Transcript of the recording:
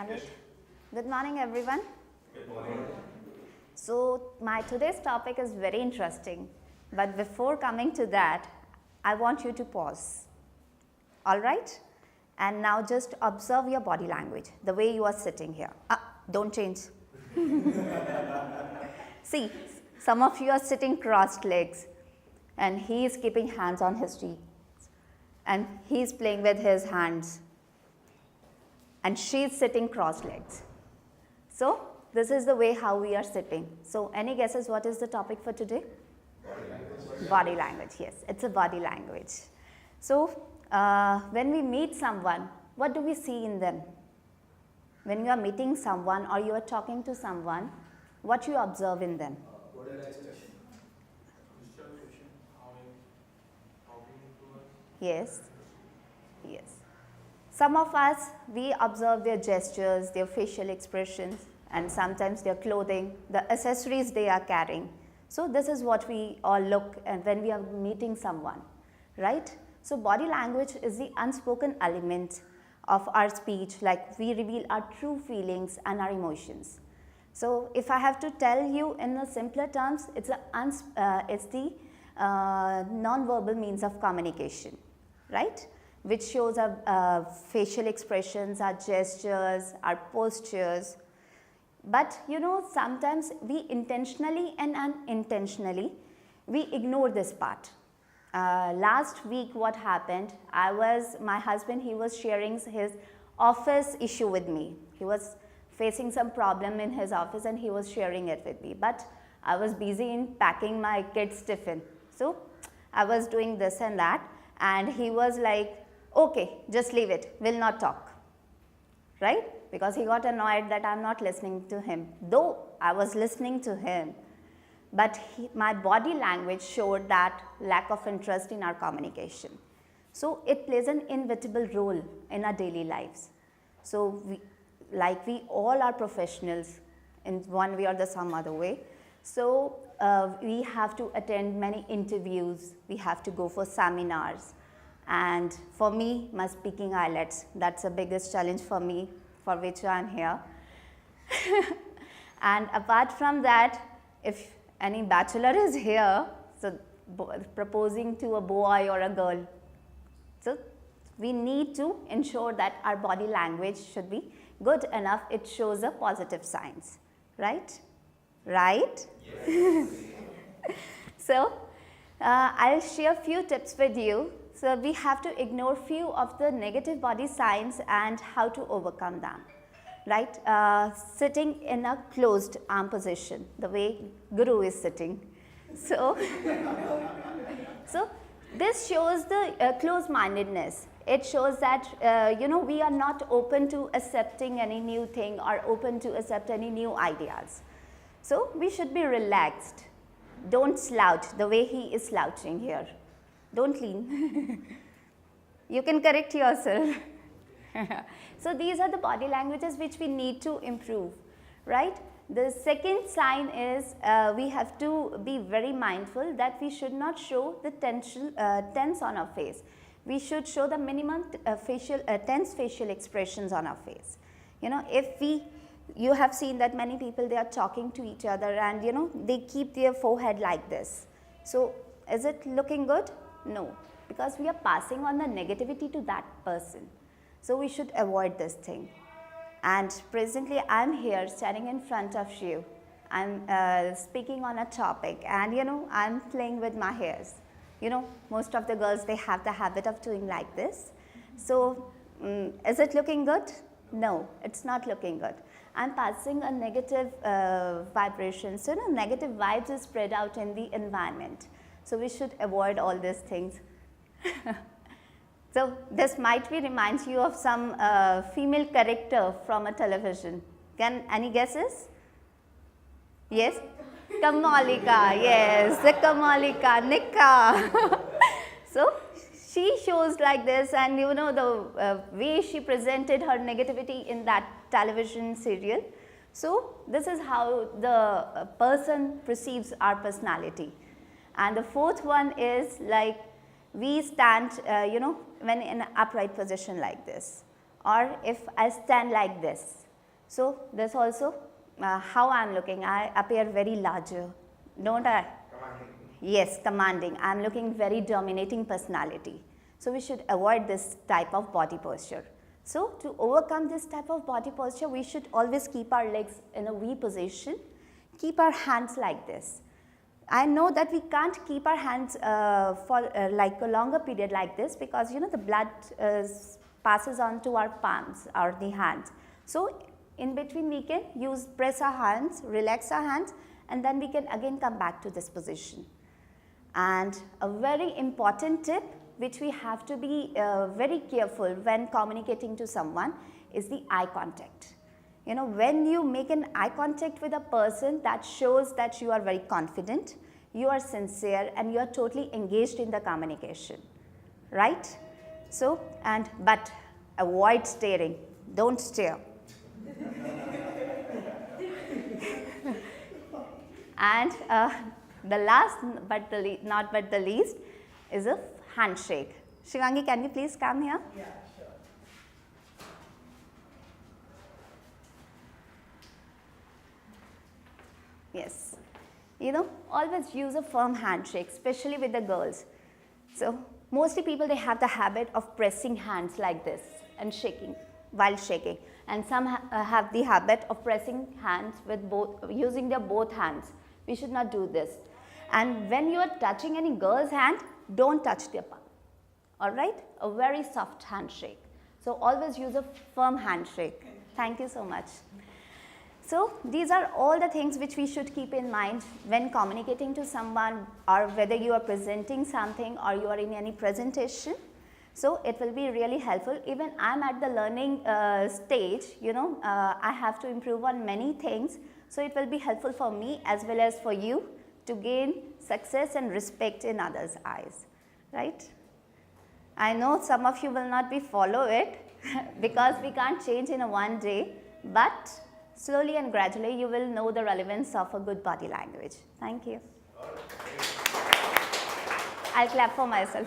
Yes. Good morning, everyone. Good morning. So, my today's topic is very interesting, but before coming to that, I want you to pause. All right? And now just observe your body language, the way you are sitting here. Don't change. See, some of you are sitting crossed legs, and he is keeping hands on his cheeks, and he is playing with his hands, and she is sitting crossed legs. So, this is the way how we are sitting. So, any guesses what is the topic for today? Body language. Body language, yes, it's a body language. So, when we meet someone, what do we see in them? When you are meeting someone or you are talking to someone, what you observe in them? Body expression. Yes, yes. Some of us, we observe their gestures, their facial expressions, and sometimes their clothing, the accessories they are carrying. So, this is what we all look at when we are meeting someone, right? So, body language is the unspoken element of our speech, like we reveal our true feelings and our emotions. So, if I have to tell you in the simpler terms, it's the non-verbal means of communication, right? Which shows our facial expressions, our gestures, our postures. But you know, sometimes we intentionally and unintentionally, we ignore this part. Last week what happened, my husband, he was sharing his office issue with me. He was facing some problem in his office and he was sharing it with me. But I was busy in packing my kids' tiffin. So, I was doing this and that, and he was like, okay, just leave it, we'll not talk, right? Because he got annoyed that I'm not listening to him. Though I was listening to him, but my body language showed that lack of interest in our communication. So, it plays an inevitable role in our daily lives. So, we all are professionals in one way or the some other way. So, we have to attend many interviews, we have to go for seminars. And for me, my speaking IELTS, that's the biggest challenge for me, for which I am here. And apart from that, if any bachelor is here, so proposing to a boy or a girl, so we need to ensure that our body language should be good enough, it shows a positive signs, right? Right? Yes. So, I'll share few tips with you. So, we have to ignore few of the negative body signs and how to overcome them, right? Sitting in a closed arm position, the way Guru is sitting. So, this shows the close-mindedness. It shows that, we are not open to accepting any new thing or open to accept any new ideas. So, we should be relaxed. Don't slouch the way he is slouching here. Don't lean. You can correct yourself. So, these are the body languages which we need to improve, right? The second sign is we have to be very mindful that we should not show the tense on our face. We should show the minimum tense facial expressions on our face. You know, you have seen that many people, they are talking to each other and they keep their forehead like this. So, is it looking good? No, because we are passing on the negativity to that person. So, we should avoid this thing. And presently, I am here standing in front of you. I am speaking on a topic and I am playing with my hairs. Most of the girls, they have the habit of doing like this. So, is it looking good? No, it's not looking good. I am passing a negative vibration. So, negative vibes is spread out in the environment. So, we should avoid all these things. So, this might be reminds you of some female character from a television. Any guesses? Yes? Kamalika, yes, the Kamalika, Nika. So, she shows like this and the way she presented her negativity in that television serial. So, this is how the person perceives our personality. And the fourth one is like we stand, when in an upright position like this, or if I stand like this, So this also, how I am looking, I appear very larger, don't I? Commanding. Yes, commanding. I am looking very dominating personality. So we should avoid this type of body posture. So to overcome this type of body posture, we should always keep our legs in a V position, keep our hands like this. I know that we can't keep our hands for like a longer period like this, because you know the blood passes on to our palms or the hands. So in between we can press our hands, relax our hands, and then we can again come back to this position. And a very important tip which we have to be very careful when communicating to someone is the eye contact. You know, when you make an eye contact with a person, that shows that you are very confident, you are sincere, and you are totally engaged in the communication, right? So, but avoid staring, don't stare. And the last but not but the least is a handshake. Shivangi, can you please come here? Yeah, sure. Yes. You know, always use a firm handshake, especially with the girls. So, mostly people, they have the habit of pressing hands like this and shaking while shaking. And some have the habit of pressing hands with using their both hands. We should not do this. And when you are touching any girl's hand, don't touch their palm. All right? A very soft handshake. So, always use a firm handshake. Thank you so much. So, these are all the things which we should keep in mind when communicating to someone, or whether you are presenting something or you are in any presentation. So, it will be really helpful. Even I am at the learning stage, you know, I have to improve on many things. So, it will be helpful for me as well as for you to gain success and respect in others' eyes, right? I know some of you will not follow it because we can't change in a one day, but slowly and gradually you will know the relevance of a good body language. Thank you. I'll clap for myself.